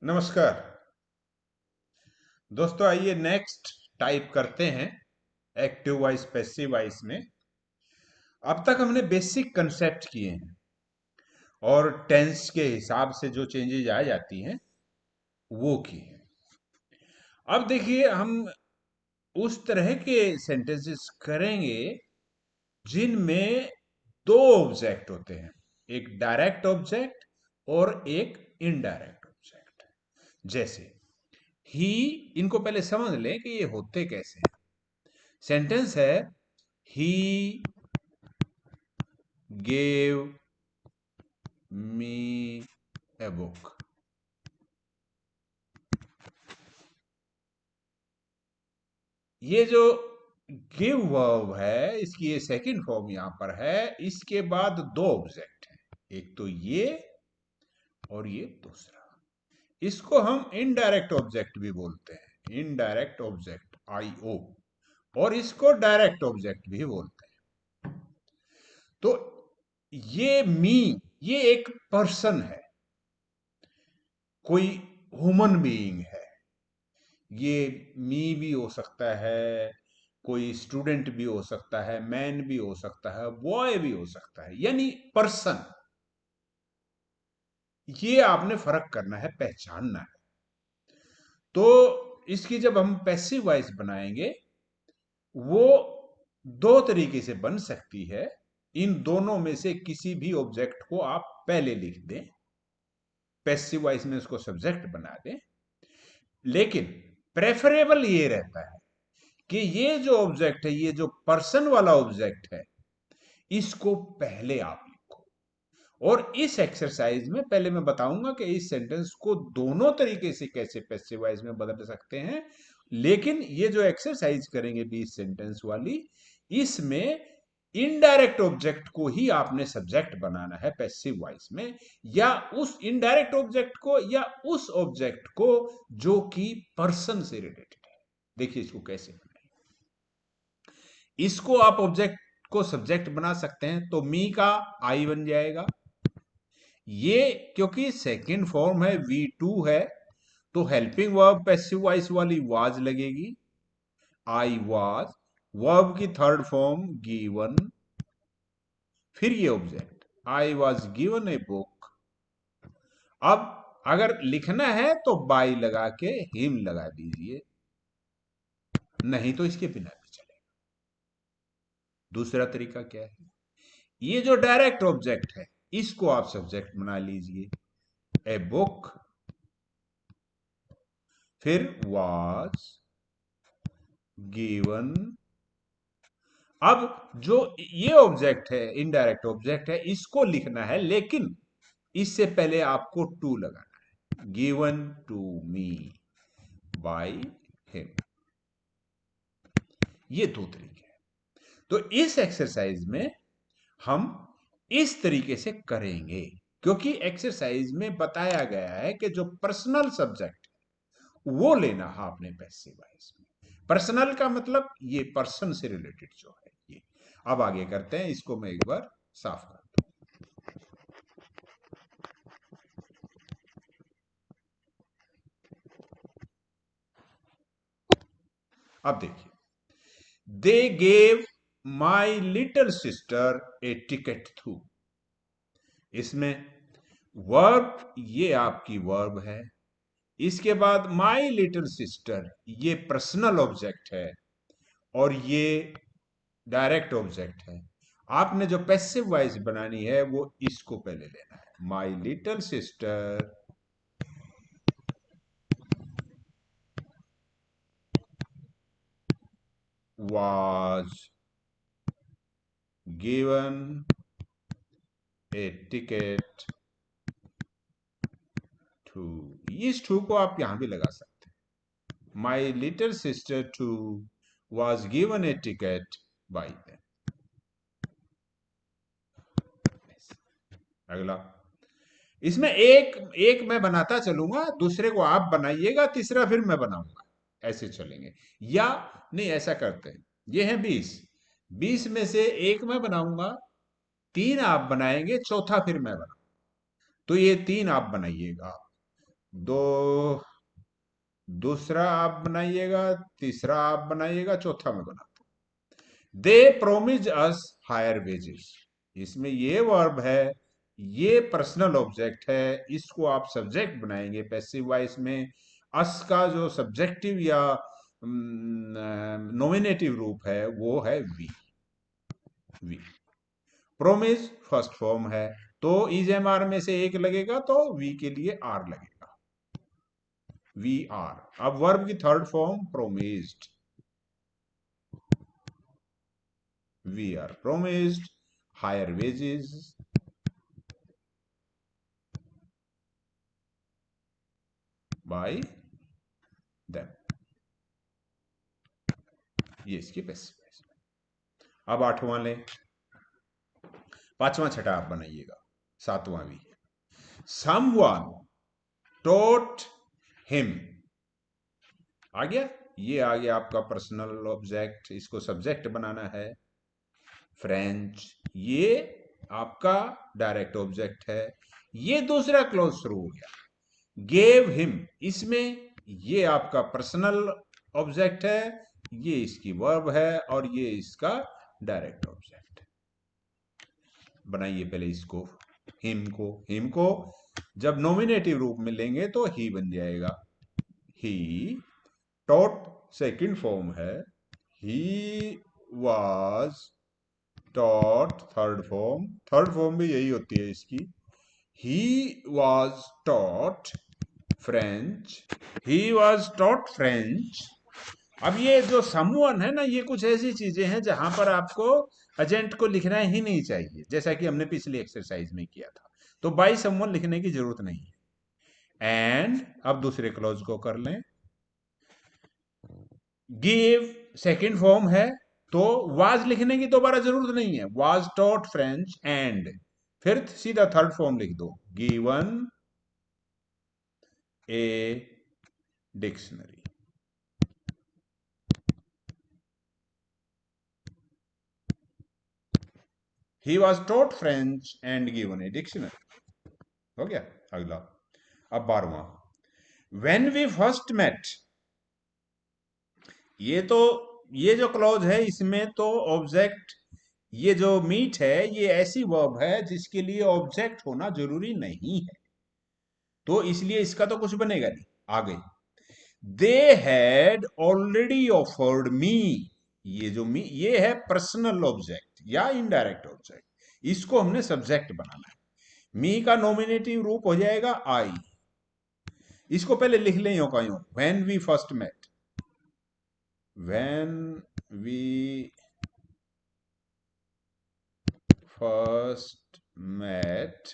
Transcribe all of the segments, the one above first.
नमस्कार दोस्तों, आइए नेक्स्ट टाइप करते हैं एक्टिव वॉइस पैसिव वॉइस में। अब तक हमने बेसिक कंसेप्ट किए हैं और टेंस के हिसाब से जो चेंजेज आ जाती हैं वो किए हैं। अब देखिए, हम उस तरह के सेंटेंसेस करेंगे जिनमें दो ऑब्जेक्ट होते हैं, एक डायरेक्ट ऑब्जेक्ट और एक इनडायरेक्ट ऑब्जेक्ट। जैसे ही, इनको पहले समझ लें कि ये होते कैसे हैं। सेंटेंस है he gave me a book. ये जो गिव वर्ब है, इसकी ये सेकंड फॉर्म यहां पर है। इसके बाद दो ऑब्जेक्ट हैं, एक तो ये और ये दूसरा। इसको हम इनडायरेक्ट ऑब्जेक्ट भी बोलते हैं, इनडायरेक्ट ऑब्जेक्ट आई ओ, और इसको डायरेक्ट ऑब्जेक्ट भी बोलते हैं। तो ये मी, ये एक पर्सन है, कोई ह्यूमन बीइंग है। ये मी भी हो सकता है, कोई स्टूडेंट भी हो सकता है, मैन भी हो सकता है, बॉय भी हो सकता है, यानी पर्सन। ये आपने फर्क करना है, पहचानना है। तो इसकी जब हम पैसिव वॉइस बनाएंगे, वो दो तरीके से बन सकती है। इन दोनों में से किसी भी ऑब्जेक्ट को आप पहले लिख दें, पैसिव वॉइस में उसको सब्जेक्ट बना दें। लेकिन प्रेफरेबल ये रहता है कि ये जो ऑब्जेक्ट है, ये जो पर्सन वाला ऑब्जेक्ट है, इसको पहले आप लिखो। और इस एक्सरसाइज में पहले मैं बताऊंगा कि इस सेंटेंस को दोनों तरीके से कैसे पैसिव वॉइस में बदल सकते हैं। लेकिन ये जो एक्सरसाइज करेंगे 20 सेंटेंस वाली, इसमें इनडायरेक्ट ऑब्जेक्ट को ही आपने सब्जेक्ट बनाना है पैसिव वॉइस में, या उस इनडायरेक्ट ऑब्जेक्ट को, या उस ऑब्जेक्ट को जो कि पर्सन से रिलेटेड है। देखिए इसको कैसे बनाएं। इसको आप ऑब्जेक्ट को सब्जेक्ट बना सकते हैं, तो मी का आई बन जाएगा। ये क्योंकि सेकंड फॉर्म है, V2 है, तो हेल्पिंग वर्ब पैसिव वॉइस वाली वाज लगेगी, आई वाज। वर्ब की थर्ड फॉर्म गिवन, फिर ये object I was given a book. अब अगर लिखना है तो बाई लगा के हिम लगा दीजिए, नहीं तो इसके बिना भी चलेगा। दूसरा तरीका क्या है, ये जो डायरेक्ट ऑब्जेक्ट है, इसको आप सब्जेक्ट बना लीजिए, ए बुक, फिर वाज गिवन। अब जो ये ऑब्जेक्ट है, इनडायरेक्ट ऑब्जेक्ट है, इसको लिखना है, लेकिन इससे पहले आपको टू लगाना है, given to me by him. ये दो तरीके हैं। तो इस एक्सरसाइज में हम इस तरीके से करेंगे, क्योंकि एक्सरसाइज में बताया गया है कि जो पर्सनल सब्जेक्ट वो लेना है आपने पैसिव वॉइस में। पर्सनल का मतलब ये पर्सन से रिलेटेड जो है ये। अब आगे करते हैं, इसको मैं एक बार साफ कर दूं। अब देखिए, they gave my little sister A ticket through. इसमें वर्ब, ये आपकी वर्ब है। इसके बाद माई लिटिल सिस्टर, ये पर्सनल ऑब्जेक्ट है, और ये डायरेक्ट ऑब्जेक्ट है। आपने जो पैसिव वॉइस बनानी है वो इसको पहले लेना है, my little sister was given a ticket to। इस टू को आप यहां भी लगा सकते हैं, my little sister to was given a ticket by them। अगला, इसमें एक एक मैं बनाता चलूंगा, दूसरे को आप बनाइएगा, तीसरा फिर मैं बनाऊंगा, ऐसे चलेंगे। या नहीं, ऐसा करते हैं, ये है 20, 20 में से एक मैं बनाऊंगा, तीन आप बनाएंगे, चौथा फिर मैं बनाऊंगा। तो ये तीन आप बनाइएगा, दो, दूसरा आप बनाइएगा, तीसरा आप बनाइएगा, चौथा मैं बनाता हूं। दे प्रोमिज अस हायर वेजेस, इसमें ये वर्ब है, ये पर्सनल ऑब्जेक्ट है, इसको आप सब्जेक्ट बनाएंगे पैसिव वॉइस में। अस का जो सब्जेक्टिव या नॉमिनेटिव रूप है वो है we. We promise first form है, तो इज एम आर में से एक लगेगा तो वी के लिए आर लगेगा, वी आर। अब वर्ब की third form promised, we are promised higher wages by them, ये इसकी पैसिव। अब आठवां लें, पांचवां छठा आप बनाइएगा, सातवां भी। समवन टोट हिम, आ गया, ये आ गया आपका पर्सनल ऑब्जेक्ट, इसको सब्जेक्ट बनाना है। फ्रेंच, ये आपका डायरेक्ट ऑब्जेक्ट है। ये दूसरा क्लोज शुरू हो गया, गेव हिम, इसमें ये आपका पर्सनल ऑब्जेक्ट है, ये इसकी वर्ब है, और ये इसका डायरेक्ट ऑब्जेक्ट। बनाइए पहले इसको, हिम को जब नॉमिनेटिव रूप में लेंगे तो ही बन जाएगा, ही। टॉट सेकंड फॉर्म है, he was taught third form भी यही होती है इसकी, he was taught French, he was taught French. अब ये जो समवन है ना, ये कुछ ऐसी चीजें हैं जहां पर आपको एजेंट को लिखना ही नहीं चाहिए, जैसा कि हमने पिछली एक्सरसाइज में किया था, तो बाय समवन लिखने की जरूरत नहीं है। एंड अब दूसरे क्लॉज को कर लें, गिव सेकंड फॉर्म है, तो वाज लिखने की दोबारा जरूरत नहीं है, वाज टॉट फ्रेंच एंड, फिर सीधा थर्ड फॉर्म लिख दो, given a dictionary. He was taught French and given a dictionary, हो गया। अगला, अब 12वां, व्हेन वी फर्स्ट मेट, ये तो, ये जो क्लॉज है इसमें तो ऑब्जेक्ट, ये जो मीट है ये ऐसी वर्ब है जिसके लिए ऑब्जेक्ट होना जरूरी नहीं है, तो इसलिए इसका तो कुछ बनेगा नहीं। आगे, they had already offered me, ये जो मी, ये है पर्सनल ऑब्जेक्ट या इनडायरेक्ट ऑब्जेक्ट, इसको हमने सब्जेक्ट बनाना है। मी का नॉमिनेटिव रूप हो जाएगा आई, इसको पहले लिख लें यो का यो, when we first met, when we first met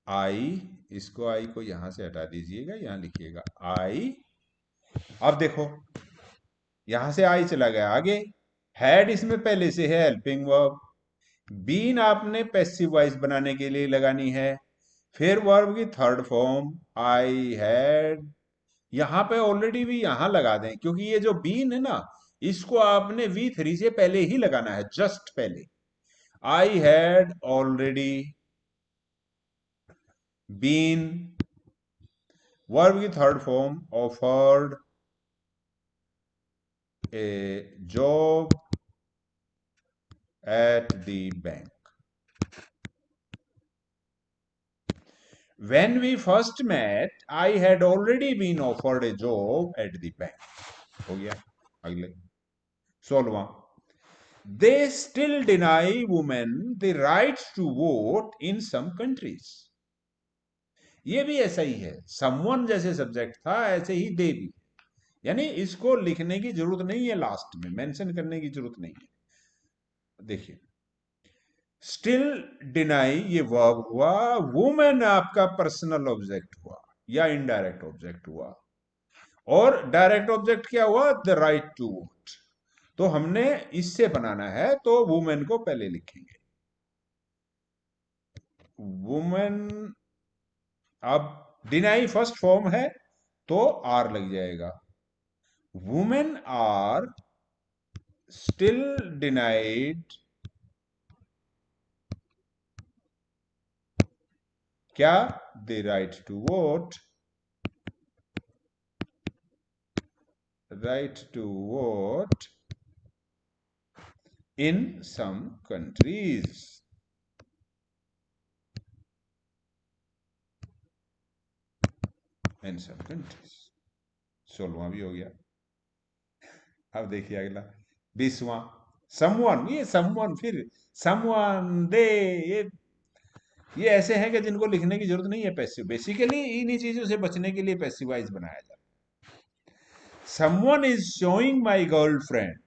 I, इसको आई को यहां से हटा दीजिएगा, यहां लिखिएगा आई। अब देखो यहां से आई चला गया आगे, हैड इसमें पहले से है हेल्पिंग वर्ब, बीन आपने पैसिव वॉइस बनाने के लिए लगानी है, फिर वर्ब की थर्ड फॉर्म आई हैड, यहां पे ऑलरेडी भी यहां लगा दें, क्योंकि ये जो बीन है ना, इसको आपने V3 से पहले ही लगाना है, जस्ट पहले। I had already been, verb की third form offered a job at the bank. When we first met, I had already been offered a job at the bank. हो गया। अगले 16वां, they still deny women the right to vote in some countries. ये भी ऐसा ही है, someone जैसे subject था ऐसे ही दे भी, यानी इसको लिखने की जरूरत नहीं है, लास्ट में मेंशन करने की जरूरत नहीं है। देखिए, स्टिल डिनाई ये वर्ब हुआ, वुमेन आपका पर्सनल ऑब्जेक्ट हुआ या इनडायरेक्ट ऑब्जेक्ट हुआ, और डायरेक्ट ऑब्जेक्ट क्या हुआ, द राइट टू वोट, तो हमने इससे बनाना है, तो वुमेन को पहले लिखेंगे, वुमेन। अब डिनाई फर्स्ट फॉर्म है तो आर लग जाएगा, वुमेन आर स्टिल डिनाइड क्या, the right to vote right to vote in some countries. In some countries. 16वां भी हो गया। अब देखिए अगला 20वां, समवन, ये समवन, फिर समवन दे, ये ऐसे हैं कि जिनको लिखने की जरूरत नहीं है पैसिव। बेसिकली इन्हीं चीजों से बचने के लिए पैसिवाइज बनाया जाता है। Someone is showing my girlfriend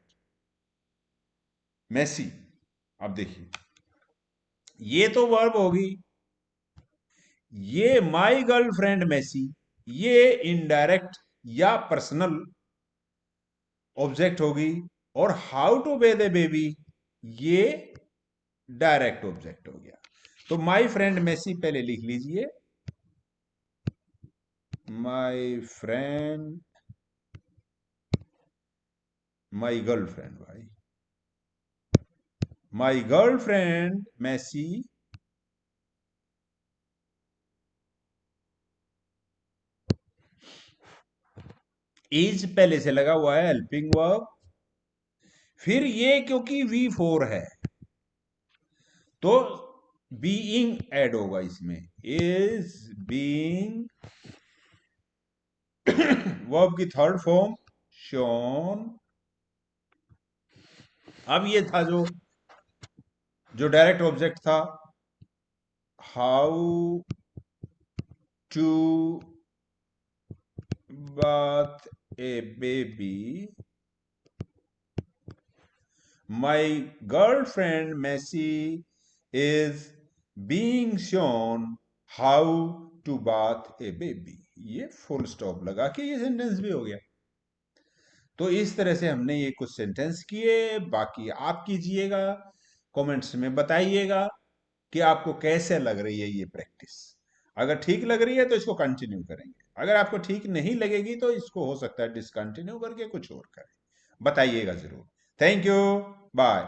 Macy. अब देखिए ये तो वर्ब होगी, ये माई गर्लफ्रेंड मैसी, ये इनडायरेक्ट या पर्सनल ऑब्जेक्ट होगी, और how to bathe the baby ये डायरेक्ट ऑब्जेक्ट हो गया। तो माई फ्रेंड मैसी पहले लिख लीजिए, माई फ्रेंड, माई गर्लफ्रेंड, भाई माई गर्लफ्रेंड मैसी इज पहले से लगा हुआ है हेल्पिंग वर्ब, फिर ये क्योंकि V4 है तो बीइंग ऐड होगा इसमें, इज बीइंग वर्ब की थर्ड फॉर्म शोन। अब ये था जो जो डायरेक्ट ऑब्जेक्ट था, how to bath a baby, my girlfriend Macy is being shown how to bath a baby, ये फुल स्टॉप लगा के ये सेंटेंस भी हो गया। तो इस तरह से हमने ये कुछ सेंटेंस किए, बाकी आप कीजिएगा, कमेंट्स में बताइएगा कि आपको कैसे लग रही है ये प्रैक्टिस। अगर ठीक लग रही है तो इसको कंटिन्यू करेंगे, अगर आपको ठीक नहीं लगेगी तो इसको हो सकता है डिसकंटिन्यू करके कुछ और करें। बताइएगा जरूर। Thank you, bye.